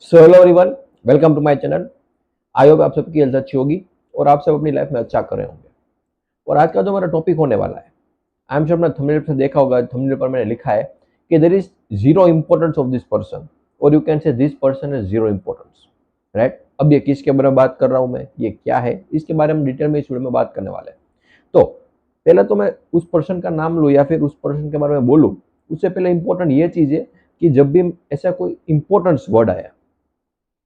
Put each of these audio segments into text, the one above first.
So hello everyone, welcome to my channel. I hope आप सबकी health अच्छी होगी और आप सब अपनी लाइफ में अच्छा कर रहे होंगे। और आज का जो मेरा टॉपिक होने वाला है, आई एम श्योर आपने थंबनेल पे देखा होगा, थंबनेल पर मैंने लिखा है कि there is zero importance of this person, और you can say this person is zero importance. Right, अब ये किसके बारे में बात कर रहा हूँ मैं, ये क्या है, इसके बारे में डिटेल में इस वीडियो में बात करने वाले हैं। तो पहले तो मैं उस पर्सन का नाम लूँ या फिर उस पर्सन के बारे में बोलूँ, उससे पहले इंपॉर्टेंट ये चीज़ है कि जब भी ऐसा कोई इंपॉर्टेंस वर्ड आया,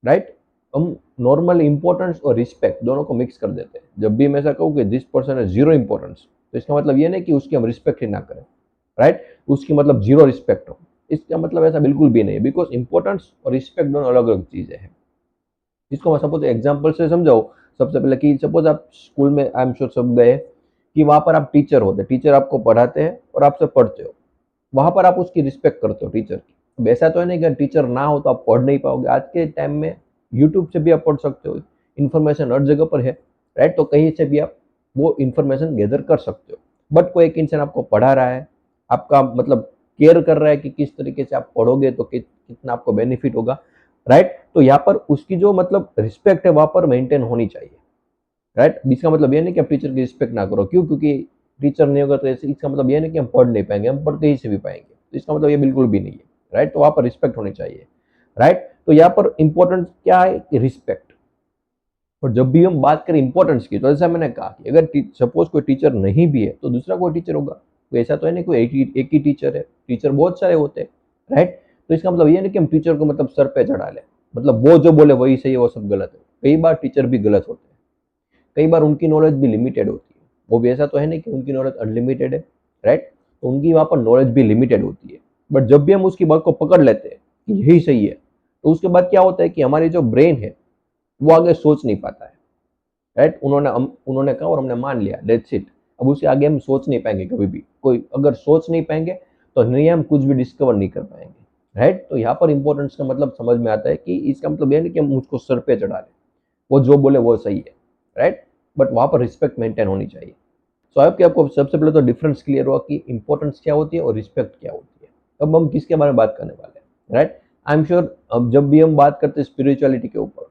राइट, हम नॉर्मल इंपॉर्टेंस और रिस्पेक्ट दोनों को मिक्स कर देते हैं। जब भी मैं ऐसा कहूँ कि दिस पर्सन है जीरो इंपॉर्टेंस, तो इसका मतलब ये नहीं कि उसकी हम रिस्पेक्ट ही ना करें, राइट, उसकी मतलब जीरो रिस्पेक्ट हो, इसका मतलब ऐसा बिल्कुल भी नहीं है। बिकॉज इंपॉर्टेंस और रिस्पेक्ट दोनों अलग अलग चीजें हैं। इसको मैं सपोज एग्जाम्पल से समझाऊँ, सबसे पहले कि सपोज आप स्कूल में, आई एम श्योर सब गए, कि वहां पर आप टीचर होते, टीचर आपको पढ़ाते हैं और आपसे पढ़ते हो, वहां पर आप उसकी रिस्पेक्ट करते हो टीचर की। अब ऐसा तो है नहीं कि टीचर ना हो तो आप पढ़ नहीं पाओगे। आज के टाइम में यूट्यूब से भी आप पढ़ सकते हो, इन्फॉर्मेशन हर जगह पर है, राइट, तो कहीं से भी आप वो इन्फॉर्मेशन गैदर कर सकते हो। बट कोई एक इंसान आपको पढ़ा रहा है, आपका मतलब केयर कर रहा है कि किस तरीके से आप पढ़ोगे तो कितना आपको बेनिफिट होगा, राइट, तो यहाँ पर उसकी जो मतलब रिस्पेक्ट है वहां पर मेंटेन होनी चाहिए। राइट, इसका मतलब ये नहीं कि आप टीचर की रिस्पेक्ट ना करो, क्यों, क्योंकि टीचर नहीं होगा तो ऐसे, इसका मतलब ये नहीं कि हम पढ़ नहीं पाएंगे, हम पढ़ कहीं से भी पाएंगे, तो इसका मतलब ये बिल्कुल भी नहीं है। राइट, तो वहां पर रिस्पेक्ट होनी चाहिए। राइट, तो यहाँ पर इंपॉर्टेंट क्या है कि रिस्पेक्ट। और जब भी हम बात करें इंपॉर्टेंस की, तो जैसा मैंने कहा कि अगर सपोज कोई टीचर नहीं भी है तो दूसरा कोई टीचर होगा। तो ऐसा तो है नहीं कोई एक ही टीचर है, टीचर बहुत सारे होते हैं। राइट, तो इसका मतलब ये नहीं कि हम टीचर को मतलब सर पे चढ़ा ले, मतलब वो जो बोले वही सही है, वो सब गलत है। कई बार टीचर भी गलत होते हैं, कई बार उनकी नॉलेज भी लिमिटेड होती है। वो भी ऐसा तो है नहीं कि उनकी नॉलेज अनलिमिटेड है, राइट, तो उनकी वहाँ पर नॉलेज भी लिमिटेड होती है। बट जब भी हम उसकी बात को पकड़ लेते हैं कि यही सही है, तो उसके बाद क्या होता है कि हमारी जो ब्रेन है वो आगे सोच नहीं पाता है। राइट, उन्होंने कहा और हमने मान लिया, दैट्स इट। अब उसके आगे हम सोच नहीं पाएंगे कभी भी। कोई अगर सोच नहीं पाएंगे तो नहीं, हम कुछ भी डिस्कवर नहीं कर पाएंगे। राइट, तो यहाँ पर इंपॉर्टेंस का मतलब समझ में आता है कि इसका मतलब यह नहीं कि हम उसको सर पे चढ़ा लें, वो जो बोले वो सही है, राइट, बट वहां पर रिस्पेक्ट मेंटेन होनी चाहिए। सो आई कि आपको सबसे पहले तो डिफरेंस क्लियर हुआ कि इंपॉर्टेंस क्या होती है और रिस्पेक्ट क्या होती है। अब हम किसके बारे में बात करने वाले हैं, राइट। आई एम श्योर अब जब भी हम बात करते हैं स्पिरिचुअलिटी के ऊपर,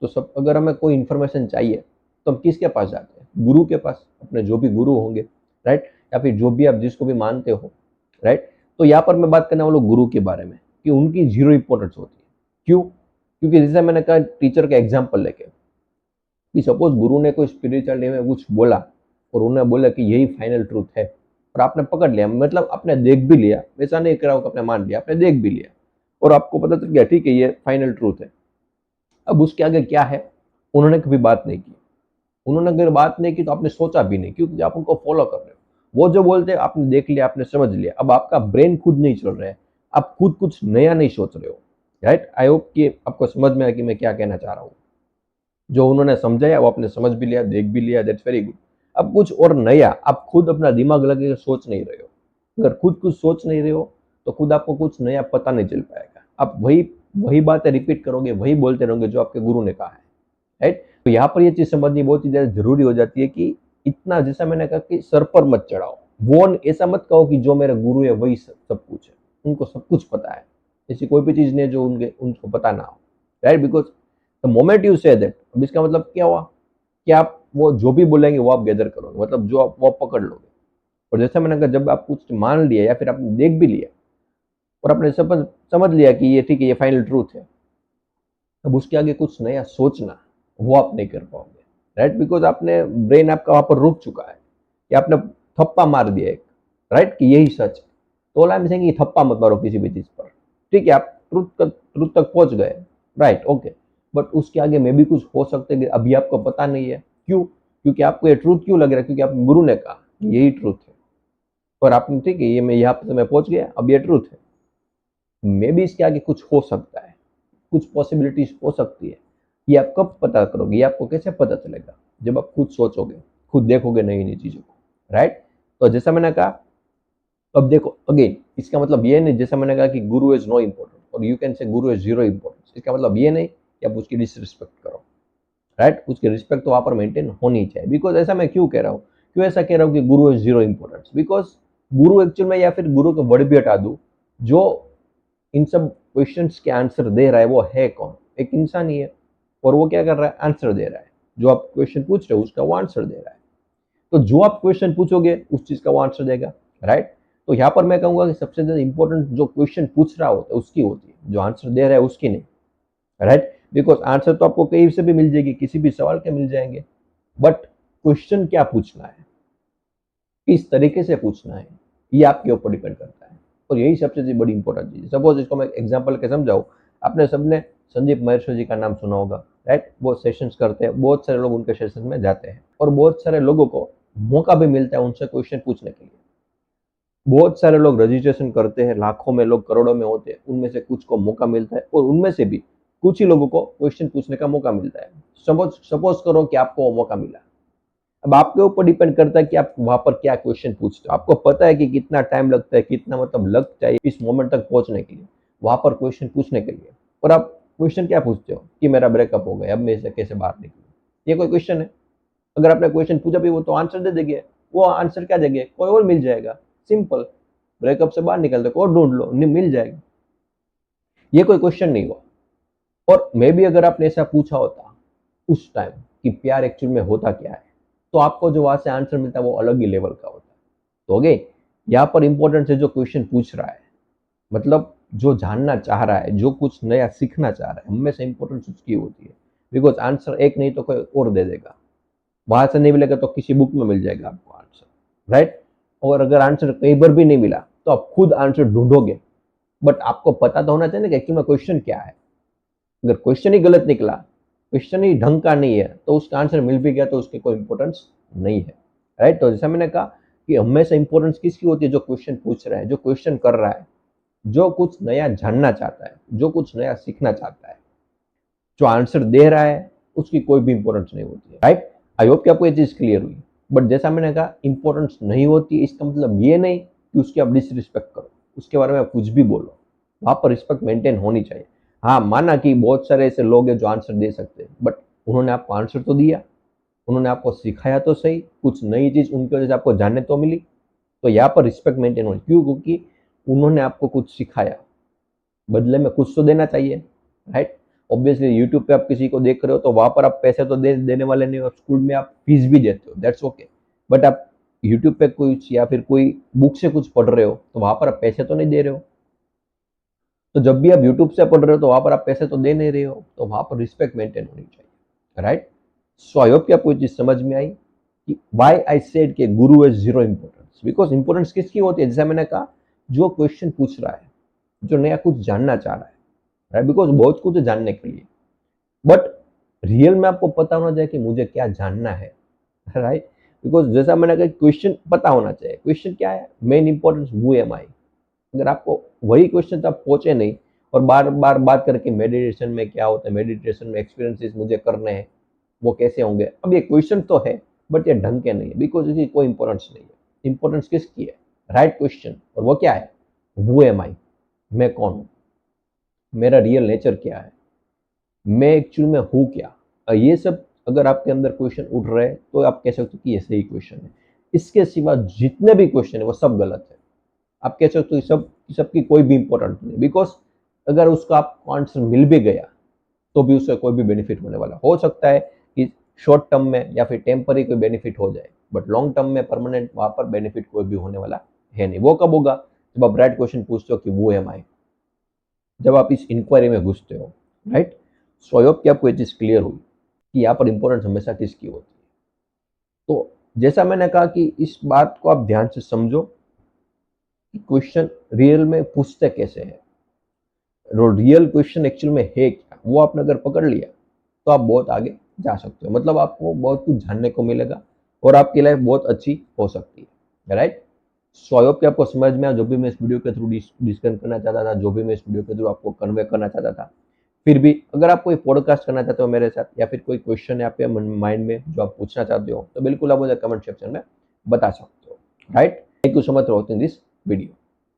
तो सब अगर हमें कोई इन्फॉर्मेशन चाहिए तो हम किसके पास जाते हैं, गुरु के पास, अपने जो भी गुरु होंगे, राइट, या फिर जो भी आप जिसको भी मानते हो, राइट। तो यहाँ पर मैं बात करने वाला हूँ गुरु के बारे में, कि उनकी जीरो इंपॉर्टेंस होती है। क्यों, क्योंकि जैसे मैंने कहा टीचर का एग्जाम्पल लेके, कि सपोज गुरु ने कोई स्पिरिचुअलिटी में कुछ बोला और उन्हें बोला कि यही फाइनल ट्रूथ है, और आपने पकड़ लिया, मतलब आपने देख भी लिया, वैसा नहीं करा आपने मान लिया, आपने देख भी लिया और आपको पता चल गया ठीक है ये फाइनल ट्रूथ है। अब उसके आगे क्या है, उन्होंने कभी बात नहीं की। उन्होंने अगर बात नहीं की तो आपने सोचा भी नहीं, क्योंकि आप उनको फॉलो कर रहे हो। वो जो बोलते हैं आपने देख लिया, आपने समझ लिया, अब आपका ब्रेन खुद नहीं चल रहा है, आप खुद कुछ नया नहीं सोच रहे हो। राइट, आई होप कि आपको समझ में आया कि मैं क्या कहना चाह रहा हूँ। जो उन्होंने समझाया वो आपने समझ भी लिया, देख भी लिया, दैट्स वेरी गुड। अब कुछ और नया आप खुद अपना दिमाग लगे के सोच नहीं रहे हो। अगर खुद कुछ सोच नहीं रहे हो तो खुद आपको कुछ नया पता नहीं चल पाएगा। आप वही वही बातें रिपीट करोगे, वही बोलते रहोगे जो आपके गुरु ने कहा है, राइट। तो यहाँ पर ये चीज समझनी बहुत ही ज्यादा जरूरी हो जाती है कि इतना, जैसा मैंने कहा कि सर पर मत चढ़ाओ। वो ऐसा मत कहो कि जो मेरा गुरु है वही सब कुछ है, उनको सब कुछ पता है। ऐसी कोई भी चीज नहीं है जो उनको पता ना हो, right. Because the moment you say that, अब इसका मतलब क्या हुआ कि आप वो जो भी बोलेंगे वो आप गैदर करोगे, मतलब जो आप वो पकड़ लोगे। और जैसे मैंने कहा, जब आप कुछ मान लिया या फिर आपने देख भी लिया और आपने समझ लिया कि ये ठीक है, ये फाइनल ट्रूथ है, अब उसके आगे कुछ नया सोचना वो आप नहीं कर पाओगे, राइट। बिकॉज आपने, ब्रेन आपका वहां पर रुक चुका है, कि आपने थप्पा मार दिया एक, राइट, कि यही सच है। तो आई एम सेइंग कि थप्पा मत मारो किसी भी चीज पर। ठीक है, आप ट्रूथ तक पहुंच गए, राइट, ओके, बट उसके आगे में भी कुछ हो सकता है कि अभी आपको पता नहीं है। क्यों, क्योंकि आपको ये ट्रूथ क्यों लग रहा है, क्योंकि आप गुरु ने कहा कि यही ट्रूथ है, और आपने ठीक है ये मैं यहाँ पे मैं पहुंच गया, अब ये ट्रूथ है। मे भी इसके आगे कुछ हो सकता है, कुछ पॉसिबिलिटीज हो सकती है। ये आप कब पता करोगे, ये आपको कैसे पता चलेगा, जब आप खुद सोचोगे, खुद देखोगे नई नई चीजों को, राइट। तो जैसा मैंने कहा, अब देखो अगेन, इसका मतलब ये नहीं, जैसा मैंने कहा कि गुरु इज नो इम्पोर्टेंट और यू कैन से गुरु इज जीरो इम्पोर्टेंस, इसका मतलब ये नहीं कि आप उसकी डिसरिस्पेक्ट करो, राइट। उसकी रिस्पेक्ट तो वहां पर मेंटेन होनी चाहिए। बिकॉज ऐसा मैं क्यों कह रहा हूँ, क्यों ऐसा कह रहा हूँ कि गुरु is zero importance, because Guru actual में, या फिर गुरु का वर्ड भी हटा दूं, जो इन सब क्वेश्चंस के आंसर दे रहा है वो है कौन? एक इंसान ही है, और वो क्या कर रहा है? आंसर दे रहा है। जो आप क्वेश्चन पूछ रहे हो उसका वो आंसर दे रहा है। तो जो आप क्वेश्चन पूछोगे उस चीज का वो आंसर देगा, राइट? तो यहाँ पर मैं कहूंगा कि सबसे ज्यादा इंपॉर्टेंट जो क्वेश्चन पूछ रहा होता है उसकी होती है, जो आंसर दे रहा है उसकी नहीं, राइट? बिकॉज आंसर तो आपको कहीं से भी मिल जाएगी, किसी भी सवाल के मिल जाएंगे, बट क्वेश्चन क्या पूछना है, किस तरीके से पूछना है, ये आपके ऊपर डिपेंड करता है। और यही सबसे बड़ी इंपॉर्टेंट चीज है। सपोज इसको मैं एग्जांपल के समझाऊं, आपने सबने संदीप महेश्वर जी का नाम सुना होगा, राइट? वो सेशंस करते हैं, बहुत सारे लोग उनके सेशन में जाते हैं, और बहुत सारे लोगों को मौका भी मिलता है उनसे क्वेश्चन पूछने के लिए। बहुत सारे लोग रजिस्ट्रेशन करते हैं, लाखों में लोग, करोड़ों में होते हैं, उनमें से कुछ को मौका मिलता है, और उनमें से भी कुछ ही लोगों को क्वेश्चन पूछने का मौका मिलता है। सपोज सपोज करो कि आपको वो मौका मिला। अब आपके ऊपर डिपेंड करता है कि आप वहां पर क्या क्वेश्चन पूछते हो। आपको पता है कि कितना टाइम लगता है, कितना मतलब लग चाहिए इस मोमेंट तक पहुंचने के लिए, वहां पर क्वेश्चन पूछने के लिए। और आप क्वेश्चन क्या पूछते हो कि मेरा ब्रेकअप हो गया, अब मैं इससे कैसे बाहर निकलूं? ये कोई क्वेश्चन है? अगर आपने क्वेश्चन पूछा भी, वो तो आंसर दे देंगे। वो आंसर क्या देंगे? कोई और मिल जाएगा, सिंपल। ब्रेकअप से बाहर निकल दो और ढूंढ लो, नहीं मिल जाएगा। ये कोई क्वेश्चन नहीं हुआ। और मे भी अगर आपने ऐसा पूछा होता उस टाइम कि प्यार एक्चुअल में होता क्या है, तो आपको जो वहां से आंसर मिलता है वो अलग ही लेवल का होता है। तो ओके, यहाँ पर इंपॉर्टेंट है जो क्वेश्चन पूछ रहा है, मतलब जो जानना चाह रहा है, जो कुछ नया सीखना चाह रहा है, हमेशा इंपॉर्टेंस उसकी होती है। बिकॉज आंसर एक नहीं तो कोई और दे देगा। वहां से नहीं मिलेगा तो किसी बुक में मिल जाएगा आपको आंसर, राइट? और अगर आंसर कई बार भी नहीं मिला तो आप खुद आंसर ढूंढोगे, बट आपको पता तो होना चाहिए ना कि एक्चुअली में क्वेश्चन क्या है। अगर क्वेश्चन ही गलत निकला, क्वेश्चन ही ढंग का नहीं है, तो उसका आंसर मिल भी गया तो उसकी कोई इंपॉर्टेंस नहीं है, राइट? तो जैसा मैंने कहा कि हमेशा इंपॉर्टेंस किसकी होती है? जो क्वेश्चन पूछ रहा है, जो क्वेश्चन कर रहा है, जो कुछ नया जानना चाहता है, जो कुछ नया सीखना चाहता है। जो आंसर दे रहा है उसकी कोई भी इंपॉर्टेंस नहीं होती है, राइट? आई होप कि आपको ये चीज क्लियर हुई। बट जैसा मैंने कहा, इंपॉर्टेंस नहीं होती इसका मतलब ये नहीं कि उसकी आप डिसरिस्पेक्ट करो, उसके बारे में आप कुछ भी बोलो। वहां पर रिस्पेक्ट मेंटेन होनी चाहिए। हाँ, माना कि बहुत सारे ऐसे लोग हैं जो आंसर दे सकते हैं, बट उन्होंने आपको आंसर तो दिया, उन्होंने आपको सिखाया तो सही, कुछ नई चीज उनकी वजह से आपको जानने तो मिली। तो यहाँ पर रिस्पेक्ट मेंटेन होनी, क्यों? क्योंकि उन्होंने आपको कुछ सिखाया, बदले में कुछ तो देना चाहिए, राइट? ऑब्वियसली यूट्यूब पे आप किसी को देख रहे हो तो वहां पर आप पैसे तो देने वाले नहीं हो, स्कूल में आप फीस भी देते हो, दैट्स ओके। बट आप यूट्यूब पे कुछ या फिर कोई बुक से कुछ पढ़ रहे हो तो वहां पर आप पैसे तो नहीं दे रहे हो। तो जब भी आप यूट्यूब से पढ़ रहे हो तो वहां पर आप पैसे तो दे नहीं रहे हो, तो वहां पर रिस्पेक्ट मेंटेन होनी चाहिए, राइट? सो आई होप कि आपको ये चीज समझ में आई कि व्हाई आई सेड कि गुरु is zero importance. Because importance किसकी होती है? जैसा मैंने कहा, जो क्वेश्चन पूछ रहा है, जो नया कुछ जानना चाह रहा है, राइट? बिकॉज बहुत कुछ है जानने के लिए, बट रियल में आपको पता होना चाहिए कि मुझे क्या जानना है, राइट? बिकॉज जैसा मैंने कहा, क्वेश्चन पता होना चाहिए। क्वेश्चन क्या है? मेन इंपॉर्टेंस, हु एम आई। अगर आपको वही क्वेश्चन तक पहुंचे नहीं, और बार बार बात करके मेडिटेशन में क्या होता है, मेडिटेशन में एक्सपीरियंसेस मुझे करने हैं, वो कैसे होंगे? अब ये क्वेश्चन तो है, बट ये ढंग के नहीं है, बिकॉज इसकी कोई इंपॉर्टेंस नहीं है। इंपॉर्टेंस किसकी है? Right question. और वो क्या है? हु एम आई, मैं कौन हूं, मेरा रियल नेचर क्या है, मैं एक्चुअल में हूँ क्या। ये सब अगर आपके अंदर क्वेश्चन उठ रहे हैं तो आप कह सकते हो कि ये सही क्वेश्चन है। इसके सिवा जितने भी क्वेश्चन है वो सब गलत है। आप कह सकते हो सबकी कोई भी इंपॉर्टेंट नहीं, बिकॉज अगर उसको आपको आंसर मिल भी गया तो भी उससे कोई भी बेनिफिट होने वाला हो सकता है कि शॉर्ट टर्म में या फिर टेम्पररी कोई बेनिफिट हो जाए, बट लॉन्ग टर्म में परमानेंट वहां पर बेनिफिट कोई भी होने वाला है नहीं। वो कब होगा? जब आप राइट क्वेश्चन पूछते हो कि वो एम आई, जब आप इस इंक्वायरी में घुसते हो, राइट? सो आई होप कि आपको ये चीज क्लियर हुई कि यहाँ पर इंपॉर्टेंस हमेशा किसकी होती है। तो जैसा मैंने कहा कि इस बात को आप ध्यान से समझो कि क्वेश्चन रियल में पूछते कैसे हैं, रियल क्वेश्चन एक्चुअल में है क्या, वो आपने अगर पकड़ लिया तो आप बहुत आगे जा सकते हो। मतलब आपको बहुत कुछ जानने को मिलेगा और आपकी लाइफ बहुत अच्छी हो सकती है, राइट? सो आई होप कि आपको समझ में आया जो भी मैं इस वीडियो के थ्रू डिस्कस करना चाहता था, जो भी मैं इस वीडियो के थ्रू आपको कन्वे करना चाहता था। फिर भी अगर आप कोई पॉडकास्ट करना चाहते हो मेरे साथ, या फिर कोई क्वेश्चन है आपके माइंड में जो आप पूछना चाहते हो, तो बिल्कुल आप मुझे कमेंट सेक्शन में बता सकते हो, right? Thank you so much for watching this video.